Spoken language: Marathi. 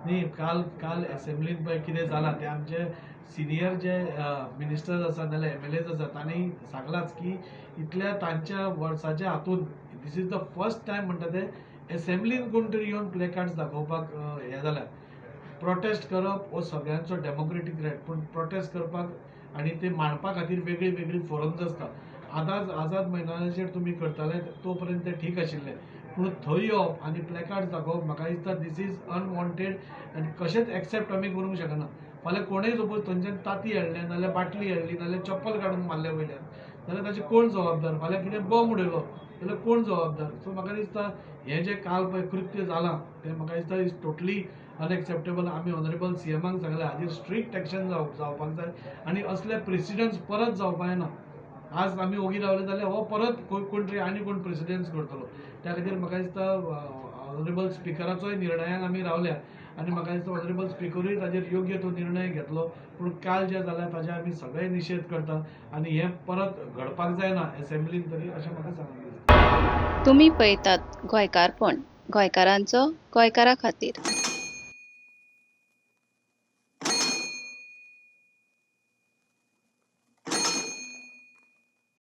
न्ही काल काल असेंब्लीन पळय कितें जालां तें आमचे सिनियर जे मिनिस्टर्स आसात नाल्यार MLAs आसात तांणी सांगलांच की इतल्या तांच्या वर्साच्या हातून this is the first time म्हणटा ते असेंब्लीन कोण तरी येवन प्लेकार्ड्स दाखोवपाक हें जाल्यार प्रोटेस्ट करप हो सगळ्यांचो डेमोक्रेटीक रायट पूण प्रोटेस्ट करपाक आनी ते मांडपा खातीर वेगळी वेगळी फोरम्स आसता आझाद मैदानाचेर तुमी करताले तो पर्यंत तें ठीक आशिल्लें पूण थंय येवप आनी प्लेकार्ड्स दाखोवप म्हाका दिसता दीस इज अनवॉन्टेड आनी कशेंच एक्सेप्ट आमी करूंक शकना फाल्यां कोणूय सपोज थंयच्यान ताती हाडलें नाल्यार बाटली हाडली नाल्यार चप्पल काडून मारलें वयल्यान जाल्यार ताचे कोण जबाबदार फाल्यां कितें बॉम्ब उडयलो जाल्यार कोण जबाबदार सो म्हाका दिसता हें जें काल पळय कृत्य जालां तें म्हाका दिसता इज टोटली अनएक्सेप्टेबल आमी ऑनरेबल CMाक सांगलें हाजेर स्ट्रिक्ट एक्शन जावपाक जाय आनी असले प्रेसिडेंट्स परत जावपाक येना आज आमी ओगी रावले जाल्यार हो परत कोण तरी आनी कोण प्रेसिडेंट्स करतलो त्या खातीर म्हाका दिसता ऑनरेबल स्पिकराचोय निर्णयान आमी रावल्या आनी म्हाका दिसता ऑनरेबल स्पिकरूय ताजेर योग्य तो निर्णय घेतलो पूण काल जें जालें ताजे आमी सगळे निशेध करता आनी हें परत घडपाक जायना असेंब्लीन तरी अशें म्हाका सांगून दिसता. तुम्ही पळयतात गोंयकारपण, गोंयकारांचो गोंयकारा खातीर.